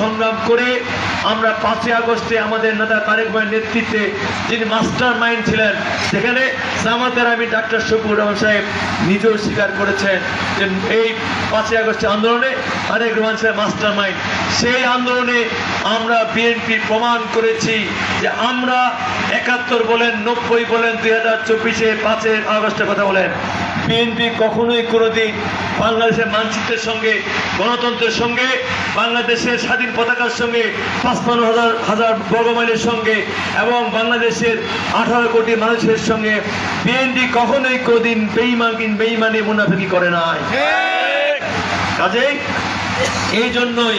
সংগ্রাম করে আমরা 5ই আগস্টে আমাদের নেতা তারেক ভাইয়ের নেতৃত্বে যিনি মাস্টার মাইন্ড ছিলেন, সেখানে জামাতের আমি ডাক্তার শফিকুর রহমান সাহেব নিজেও স্বীকার করেছেন যে এই 5ই আগস্টের আন্দোলনে তারেক রহমান সাহেব মাস্টার মাইন্ড। সেই আন্দোলনে আমরা বিএনপি প্রমাণ করেছি যে আমরা 71 বলেন, 90 বলেন, 2024-এ 5ই আগস্টের কথা বলেন, বিএনপি কখনোই কোনোদিন বাংলাদেশের মানচিত্রের সঙ্গে, গণতন্ত্রের সঙ্গে, বাংলাদেশের স্বাধীন পতাকার সঙ্গে, 55,000 বর্গমাইলের সঙ্গে এবং বাংলাদেশের 18 কোটি মানুষের সঙ্গে বিএনপি কখনোই কোনোদিন বেঈমানি মুনাফিকি করে নাই। কাজেই এই জন্যই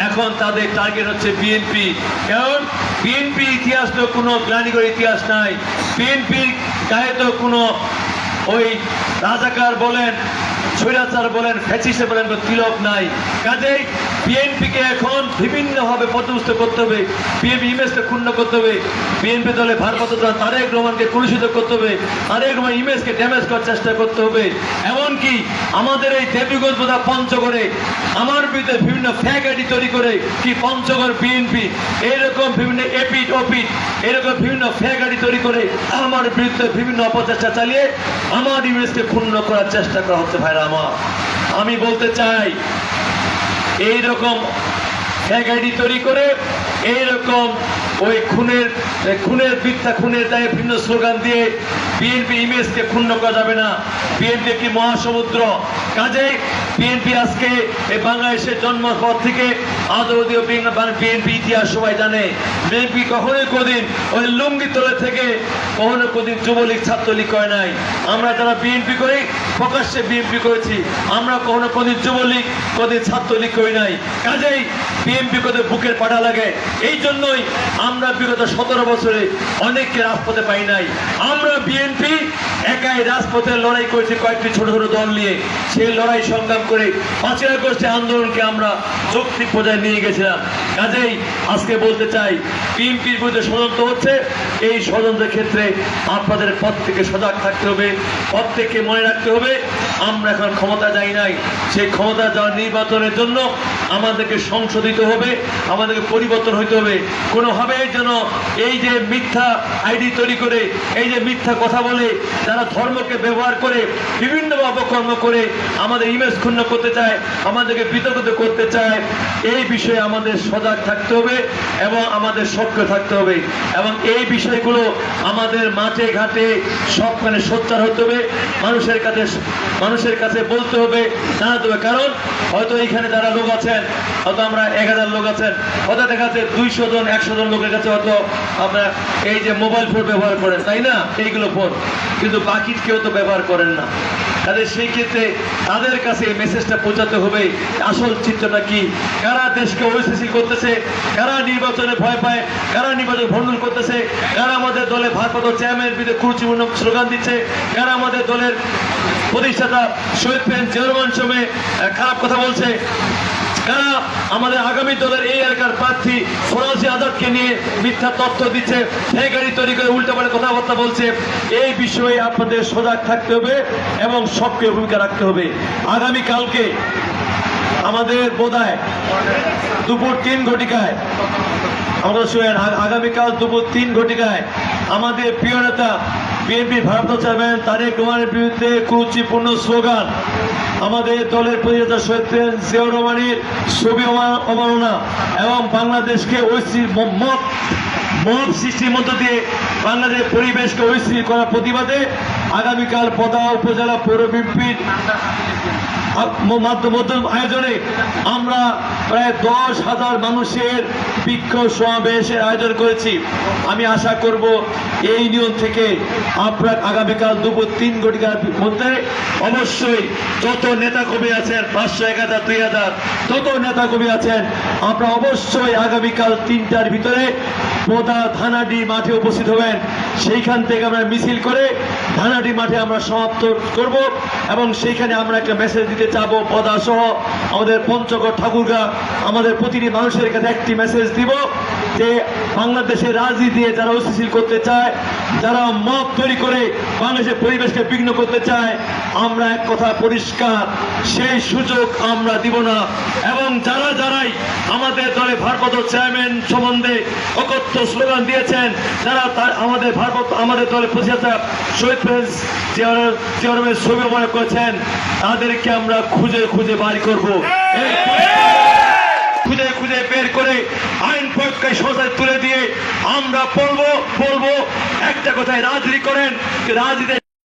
এখন তাদের টার্গেট হচ্ছে বিএনপি। কারণ বিএনপি ইতিহাস তো কোনো গ্লানিকর ইতিহাস নাই, বিএনপির গায়ে তো কোনো ওই রাজাকার বলেন, স্বৈরাচার বলেন, ফ্যাসিস্ট বলেন তিলক নাই। কাজেই বিএনপিকে এখন বিভিন্নভাবে পদস্থ করতে হবে, বিএনপি ইমেজকে ক্ষুণ্ণ করতে হবে, বিএনপি দলে ভারপ্রাপ্ত প্রধান তারেক রহমানকে কলুষিত করতে হবে, তারেক রহমান ইমেজকে ড্যামেজ করার চেষ্টা করতে হবে। এমনকি আমাদের এই দেবীগঞ্জ বোধা পঞ্চগড়ে আমার বিরুদ্ধে বিভিন্ন ফ্যাক আইডি তৈরি করে কি পঞ্চগড় বিএনপি এইরকম বিভিন্ন এপিট ওপিট এরকম বিভিন্ন ফ্যাক আইডি তৈরি করে আমার বিরুদ্ধে বিভিন্ন অপচেষ্টা চালিয়ে আমার ইমেজকে ক্ষুণ্ণ করার চেষ্টা করা হচ্ছে। ভাইরা আমার, আমি বলতে চাই এইরকম ফ্যাক আইডি তৈরি করে এইরকম ওই খুনের মিথ্যা খুনের দায়ে বিভিন্ন স্লোগান দিয়ে বিএনপি ইমেজকে ক্ষুণ্ণ করা যাবে না। বিএনপি একটি মহাসমুদ্র। কাজেই বিএনপি আজকে এই বাংলাদেশের জন্মের পর থেকে আজ অবধি বিএনপি ইতিহাস সবাই জানে। বিএনপি কখনোই কোনদিন ওই লুঙ্গি তলে থেকে কখনো কোনদিন যুবলীগ ছাত্রলীগ করে নাই। আমরা যারা বিএনপি করি প্রকাশ্যে বিএনপি করেছি, আমরা কখনো কোনদিন যুবলীগ কোনদিন ছাত্রলীগ করি নাই। কাজেই বিএনপি কোথায় বুকের পাটা লাগে। এই জন্যই আমরা বিগত 17 বছরে অনেককে রাজপথে পাই নাই। আমরা বিএনপি একাই রাজপথে লড়াই করেছি কয়েকটি ছোট ছোট দল নিয়ে। সেই লড়াই সংগ্রাম করে 5ই আগস্টের আন্দোলনকে আমরা যৌক্তিক পর্যায়ে নিয়ে গেছিলাম। কাজেই আজকে বলতে চাই বিএনপির বিরুদ্ধে ষড়যন্ত্র হচ্ছে, এই ষড়যন্ত্রের ক্ষেত্রে আপনাদের প্রত্যেকে সজাগ থাকতে হবে, প্রত্যেককে মনে রাখতে হবে আমরা এখন ক্ষমতা যাই নাই। সেই ক্ষমতা যাওয়ার নির্বাচনের জন্য আমাদেরকে সংশোধিত হবে, আমাদেরকে পরিবর্তন হইতে হবে। কোনোভাবে যেন এই যে মিথ্যা আইডি তৈরি করে, এই যে মিথ্যা কথা বলে, যারা ধর্মকে ব্যবহার করে বিভিন্নভাবে অপকর্ম করে আমাদের ইমেজ ক্ষুণ্ণ করতে চায়, আমাদেরকে বিতর্কিত করতে চায়, এই বিষয়ে আমাদের সজাগ থাকতে হবে এবং আমাদের সক্রিয় থাকতে হবে এবং এই বিষয়গুলো আমাদের মাঠে ঘাটে সবখানে সোচ্চার হতে হবে, মানুষের কাছে বলতে হবে, জানাতে হবে। কারণ হয়তো এইখানে যারা লোক আছেন, হয়তো আমরা 1000 লোক আছেন, হয়তো দেখা যাচ্ছে 200 জন 100 জন লোকের কাছে হয়তো আপনারা এই যে মোবাইল ফোন ব্যবহার করেন, তাই না? এইগুলো ফোন, কিন্তু বাকি কেউ তো ব্যবহার করেন না। তাদের সেই ক্ষেত্রে তাদের কাছে এই মেসেজটা পৌঁছাতে হবে আসল চিত্রটা কি, কারা দেশকে অস্থিতিশীল করতেছে, কারা নির্বাচনে ভয় পায়, কারা নির্বাচন ভণ্ডুল করতেছে, কারা আমাদের দলে ভারপ্রাপ্ত চেয়ারম্যানের বিরুদ্ধে কুরুচিপূর্ণ স্লোগান দিচ্ছে, কারা আমাদের দলের প্রতিষ্ঠাতা শহীদ প্রেসিডেন্ট জিয়াউর রহমান সময়ে খারাপ কথা বলছে, কারা আমাদের আগামী দলের এই এলাকার প্রার্থী ফরাজি আজাদকে নিয়ে মিথ্যা তথ্য দিচ্ছে, গাড়ি তৈরি করে উল্টাপাল্টা কথাবার্তা বলছে। এই বিষয়ে আপনাদের সজাগ থাকতে হবে এবং সক্রিয় ভূমিকা রাখতে হবে। আগামীকালকে আমাদের বোধহয় দুপুর 3 ঘটিকায়, আমরা শুনেন, আগামীকাল দুপুর 3 ঘটিকায় আমাদের প্রিয় নেতা বিএনপি ভারপ্রাপ্ত চেয়ারম্যান তারেক রহমানের বিরুদ্ধে কুরুচিপূর্ণ স্লোগান, আমাদের দলের প্রতিষ্ঠাতা শহীদ প্রেসিডেন্ট জিয়াউর রহমানের ছবি অবমাননা এবং বাংলাদেশকে মব সৃষ্টির মধ্য দিয়ে বাংলাদেশের পরিবেশকে অস্থির করার প্রতিবাদে আগামীকাল পদা উপজেলা পৌর বিএনপির আয়োজনে আমরা প্রায় 10,000 মানুষের বিক্ষোভ সমাবেশের আয়োজন করেছি। আমি আশা করব এই ইউনিয়ন থেকে আপনার আগামীকাল দুপুর 3 ঘটিকার মধ্যে অবশ্যই যত নেতা কর্মী আছেন, 500, 1000, 2000 যত নেতা কর্মী আছেন, আপনারা অবশ্যই আগামীকাল 3টার ভিতরে পোদা ধানাডি মাঠে উপস্থিত হবেন। সেইখান থেকে আমরা মিছিল করে ধানাডি মাঠে আমরা সমাপ্ত করব এবং সেইখানে আমরা একটা মেসেজ দিতে চাবো, পদা সহ আমাদের পঞ্চগড় ঠাকুরগাঁ আমাদের প্রতিটি মানুষের কাছে একটি মেসেজ দিব যে বাংলাদেশের রাজনীতি দিয়ে যারা অস্থিতিশীল করতে চায়, যারা মত তৈরি করে বাংলাদেশের পরিবেশকে বিঘ্ন করতে চায়, আমরা এক কথা পরিষ্কার, সেই সুযোগ আমরা দিব না। এবং যারাই আমাদের দলে ভারপ্রাপ্ত চেয়ারম্যান সম্বন্ধে অকথ্য স্লোগান দিয়েছেন, যারা আমাদের দলে প্রতিষ্ঠাতা শহীদ চেয়ারম্যান ছবি অবমাননা করেছেন, তাদেরকে আমরা খুঁজে বাড়ি করব। খুঁজে বের করে আইন প্রয়োগকারী সংস্থায় তুলে দিয়ে আমরা বলবো একটা কথায়, রাজনীতি করেন, রাজনীতি